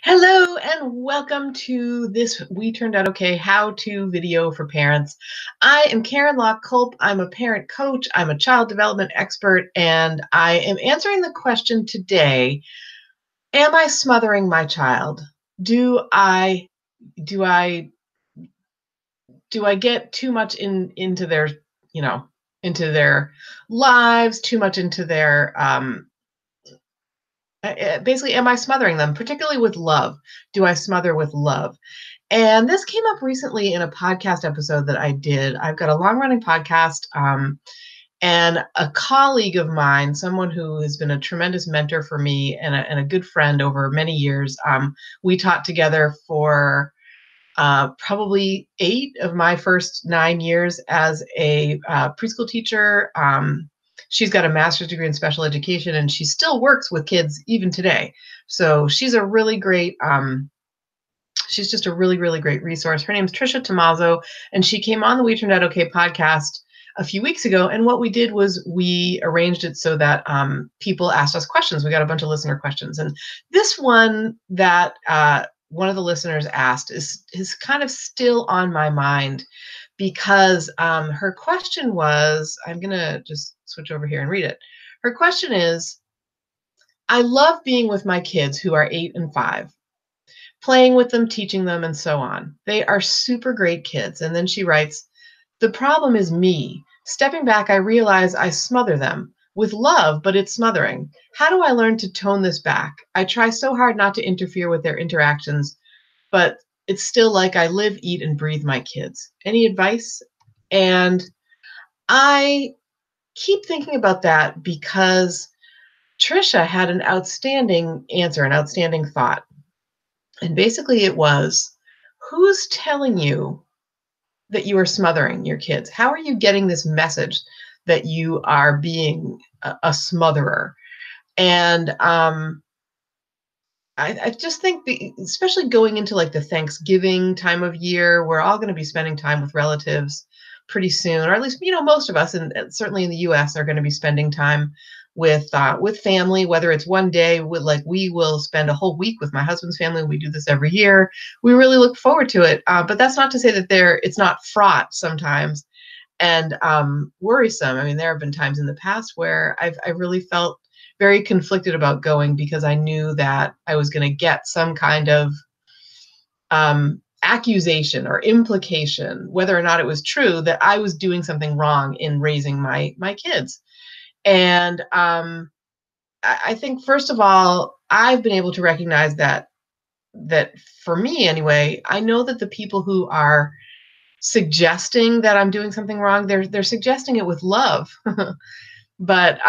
Hello and welcome to this We Turned Out Okay how-to video for parents. I am Karen Locke Culp. I'm a parent coach. I'm a child development expert, and I am answering the question today, am I smothering my child? Do I do I do I get too much into their, into their lives, too much into their basically, am I smothering them, particularly with love? Do I smother with love? And this came up recently in a podcast episode that I did. I've got a long-running podcast, and a colleague of mine, someone who has been a tremendous mentor for me and a good friend over many years. We taught together for probably 8 of my first 9 years as a preschool teacher. She's got a master's degree in special education, and she still works with kids even today. So she's a really great, she's just a really, really great resource. Her name's Trisha Tommaso, and she came on the We Turned Out Okay podcast a few weeks ago. And what we did was we arranged it so that people asked us questions. We got a bunch of listener questions. And this one that one of the listeners asked is kind of still on my mind, because her question was, I'm going to just switch over here and read it. Her question is, I love being with my kids who are 8 and 5, playing with them, teaching them, and so on. They are super great kids. And then she writes, the problem is me. Stepping back, I realize I smother them with love, but it's smothering. How do I learn to tone this back? I try so hard not to interfere with their interactions, but it's still like I live, eat, and breathe my kids. Any advice? And I keep thinking about that because Trisha had an outstanding answer, an outstanding thought. And basically it was, who's telling you that you are smothering your kids? How are you getting this message that you are being a smotherer? And I just think, especially going into like the Thanksgiving time of year, we're all going to be spending time with relatives pretty soon, or at least, most of us, and certainly in the US, are going to be spending time with family, whether it's one day. We will spend a whole week with my husband's family. We do this every year. We really look forward to it. But that's not to say that it's not fraught sometimes and worrisome. I mean, there have been times in the past where I really felt very conflicted about going, because I knew that I was going to get some kind of accusation or implication, whether or not it was true, that I was doing something wrong in raising my kids. And I think, first of all, I've been able to recognize that for me anyway, I know that the people who are suggesting that I'm doing something wrong, they're suggesting it with love. But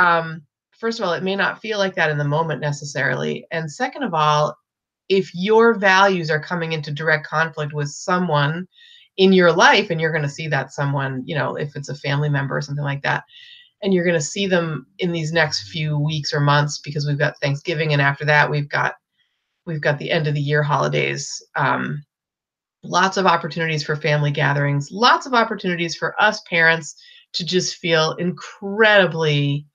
first of all, it may not feel like that in the moment necessarily. And second of all, if your values are coming into direct conflict with someone in your life, and you're going to see that someone, if it's a family member or something like that, and you're going to see them in these next few weeks or months, because we've got Thanksgiving, and after that we've got the end of the year holidays. Lots of opportunities for family gatherings, lots of opportunities for us parents to just feel incredibly,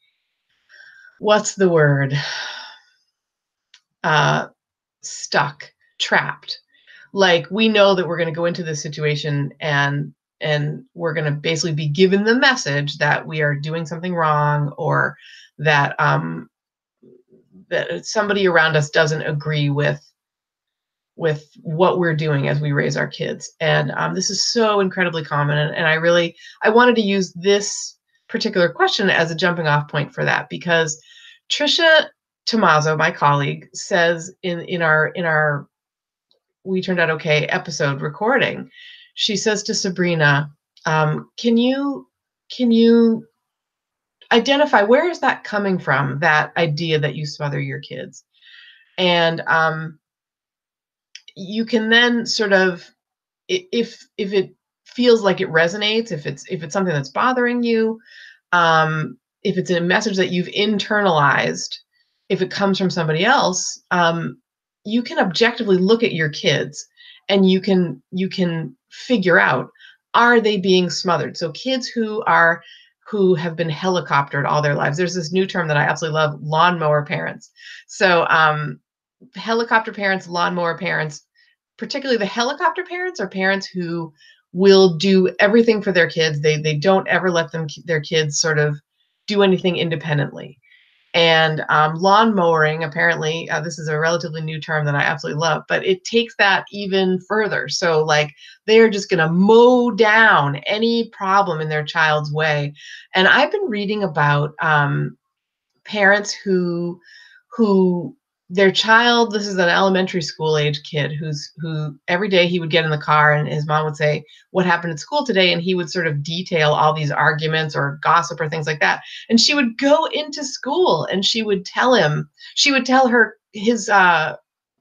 what's the word? Stuck, trapped. Like, we know that we're going to go into this situation and we're going to basically be given the message that we are doing something wrong, or that that somebody around us doesn't agree with what we're doing as we raise our kids. And this is so incredibly common. And I wanted to use this particular question as a jumping off point for that, because Trisha Tommaso, my colleague, says in our We Turned Out Okay episode recording, she says to Sabrina, can you identify, where is that coming from, that idea that you smother your kids? And you can then sort of, if it feels like it resonates, if it's something that's bothering you, if it's a message that you've internalized, if it comes from somebody else, you can objectively look at your kids, and you can figure out, are they being smothered? So kids who have been helicoptered all their lives. There's this new term that I absolutely love, lawnmower parents. So helicopter parents, lawnmower parents, particularly the helicopter parents, are parents who will do everything for their kids. They don't ever let their kids sort of do anything independently. And lawn mowing, apparently, this is a relatively new term that I absolutely love, but it takes that even further. So, like, they are just going to mow down any problem in their child's way. And I've been reading about parents who their child, this is an elementary school age kid who every day he would get in the car and his mom would say, what happened at school today? And he would sort of detail all these arguments or gossip or things like that. And she would go into school and she would tell her his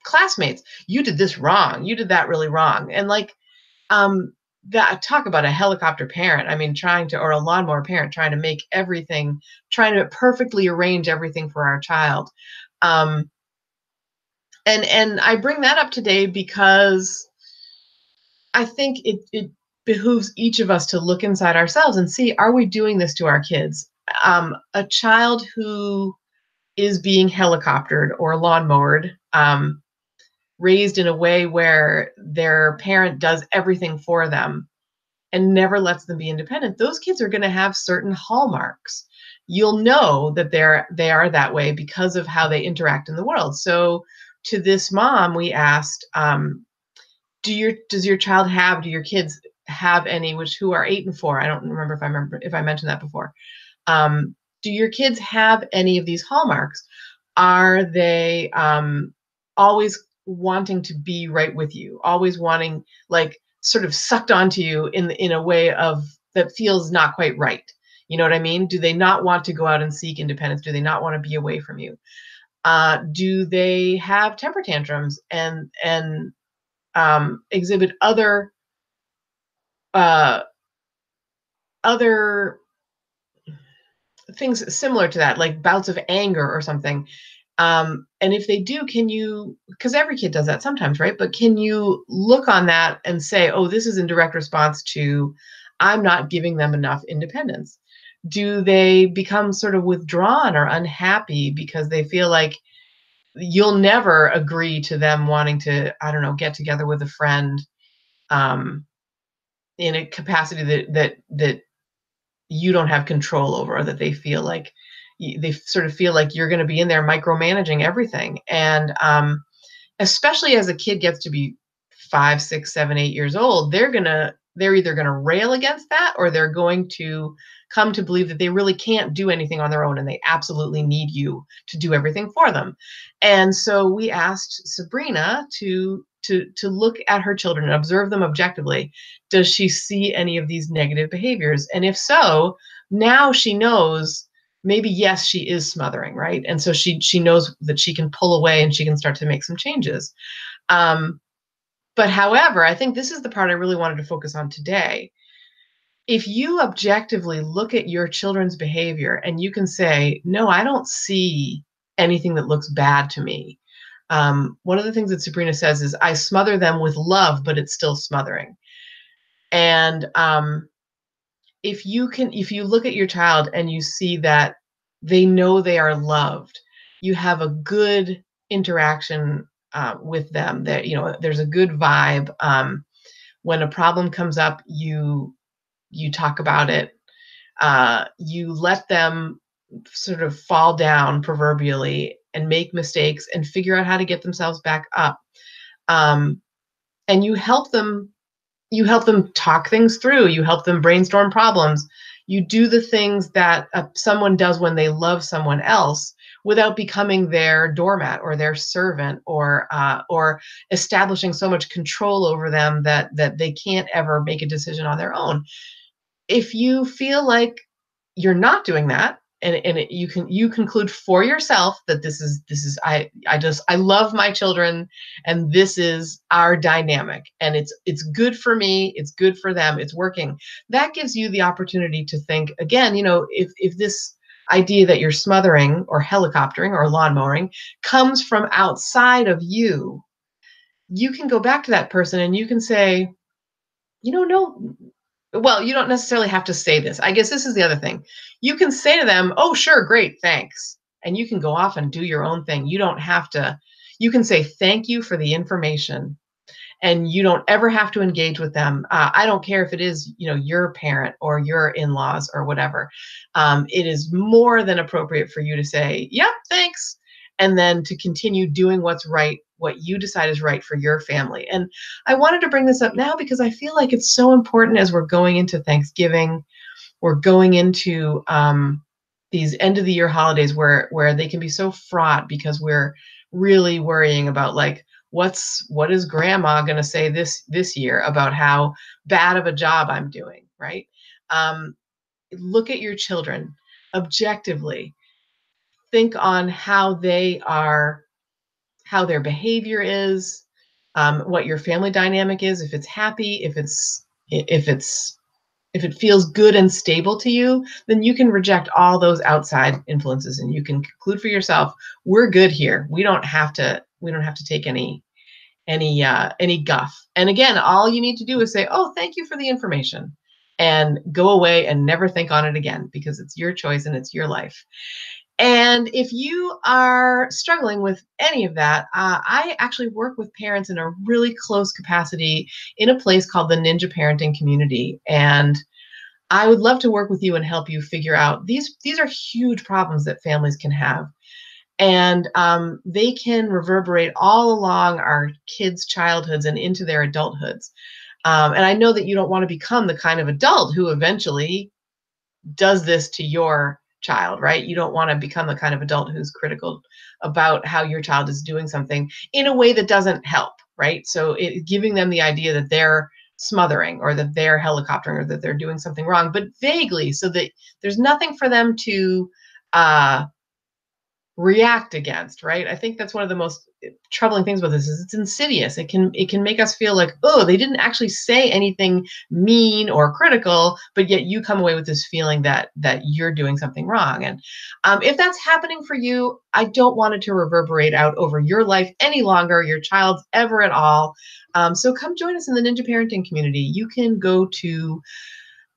classmates, you did this wrong, you did that really wrong. And like um that, talk about a helicopter parent. I mean, or a lawnmower parent, trying to make everything, trying to perfectly arrange everything for our child. um and I bring that up today because I think it behooves each of us to look inside ourselves and see, are we doing this to our kids? A child who is being helicoptered or lawnmowered, raised in a way where their parent does everything for them and never lets them be independent, those kids are going to have certain hallmarks. You'll know that they are that way because of how they interact in the world. So to this mom, we asked, do your kids have any, which who are 8 and 4? I don't remember if I mentioned that before. Do your kids have any of these hallmarks? Are they always wanting to be right with you, always wanting, like, sort of sucked onto you in a way of that feels not quite right? You know what I mean? Do they not want to go out and seek independence? Do they not want to be away from you? Do they have temper tantrums and exhibit uh, other things similar to that, like bouts of anger or something? And if they do, can you, because every kid does that sometimes, right? But can you look on that and say, oh, this is in direct response to, I'm not giving them enough independence? Do they become sort of withdrawn or unhappy because they feel like you'll never agree to them wanting to, I don't know, get together with a friend um, in a capacity that you don't have control over, or that they feel like they sort of feel like you're going to be in there micromanaging everything? And especially as a kid gets to be 5, 6, 7, 8 years old, they're either going to rail against that, or they're going to come to believe that they really can't do anything on their own and they absolutely need you to do everything for them. And so we asked Sabrina to look at her children and observe them objectively. Does she see any of these negative behaviors? And if so, now she knows, maybe yes, she is smothering, right? And so she knows that she can pull away and she can start to make some changes. But however, I think this is the part I really wanted to focus on today. If you objectively look at your children's behavior and you can say, no, I don't see anything that looks bad to me. One of the things that Sabrina says is, I smother them with love, but it's still smothering. And if you look at your child and you see that they know they are loved, you have a good interaction with them, that, you know, there's a good vibe. When a problem comes up, you talk about it. You let them sort of fall down proverbially and make mistakes and figure out how to get themselves back up. And you help them talk things through. You help them brainstorm problems. You do the things that someone does when they love someone else, without becoming their doormat or their servant, or establishing so much control over them that they can't ever make a decision on their own. If you feel like you're not doing that, you conclude for yourself that I love my children, and this is our dynamic, and it's good for me, it's good for them, it's working. That gives you the opportunity to think again, you know, if this idea that you're smothering or helicoptering or lawnmowering comes from outside of you, you can go back to that person and you can say, you know, no, well, you don't necessarily have to say this. I guess this is the other thing. You can say to them, oh, sure, great, thanks. And you can go off and do your own thing. You don't have to, You can say thank you for the information, and you don't ever have to engage with them. I don't care if it is, your parent or your in-laws or whatever. It is more than appropriate for you to say, yep, thanks, and then to continue doing what's right, what you decide is right for your family. And I wanted to bring this up now because I feel like it's so important as we're going into Thanksgiving. We're going into these end of the year holidays where they can be so fraught because we're really worrying about, like, what is grandma going to say this year about how bad of a job I'm doing, right? Look at your children objectively. Think on how how their behavior is, what your family dynamic is, if it's happy, if it feels good and stable to you, then you can reject all those outside influences and you can conclude for yourself, we're good here. We don't have to take any guff. And again, all you need to do is say, oh, thank you for the information, and go away and never think on it again, because it's your choice and it's your life. And if you are struggling with any of that, I actually work with parents in a really close capacity in a place called the Ninja Parenting Community. And I would love to work with you and help you figure out these are huge problems that families can have. And they can reverberate all along our kids' childhoods and into their adulthoods. And I know that you don't want to become the kind of adult who eventually does this to your child, right? You don't want to become the kind of adult who's critical about how your child is doing something in a way that doesn't help, right? So giving them the idea that they're smothering or that they're helicoptering or that they're doing something wrong, but vaguely, so that there's nothing for them to react against, right? I think that's one of the most troubling things about this is it's insidious. It can make us feel like, oh, they didn't actually say anything mean or critical, but yet you come away with this feeling that you're doing something wrong. And if that's happening for you, I don't want it to reverberate out over your life any longer, your child's ever at all. So come join us in the Ninja Parenting community. You can go to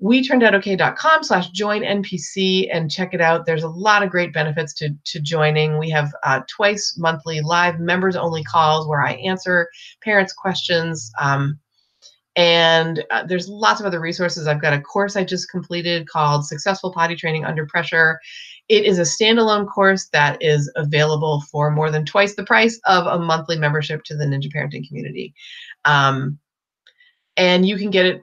WeTurnedOutOK.com/join NPC and check it out. There's a lot of great benefits to joining. We have twice monthly live members only calls where I answer parents' questions. And there's lots of other resources. I've got a course I just completed called Successful Potty Training Under Pressure. It is a standalone course that is available for more than twice the price of a monthly membership to the Ninja Parenting community. And you can get it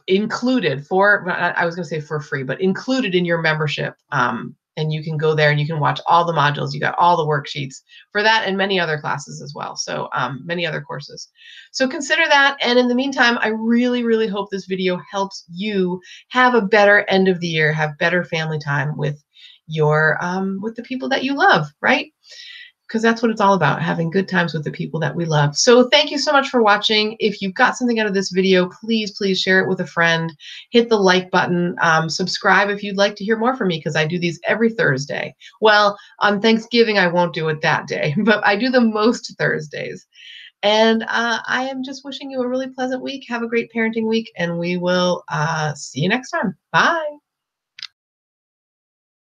included I was going to say for free, but included in your membership. And you can go there and you can watch all the modules. You got all the worksheets for that and many other classes as well. So many other courses. So consider that. And in the meantime, I really, really hope this video helps you have a better end of the year, have better family time with with the people that you love, right? Because that's what it's all about, having good times with the people that we love. So thank you so much for watching. If you got something out of this video, please share it with a friend. Hit the like button. Subscribe if you'd like to hear more from me, because I do these every Thursday. Well, on Thanksgiving, I won't do it that day, but I do them most Thursdays. And I am just wishing you a really pleasant week. Have a great parenting week, and we will see you next time. Bye.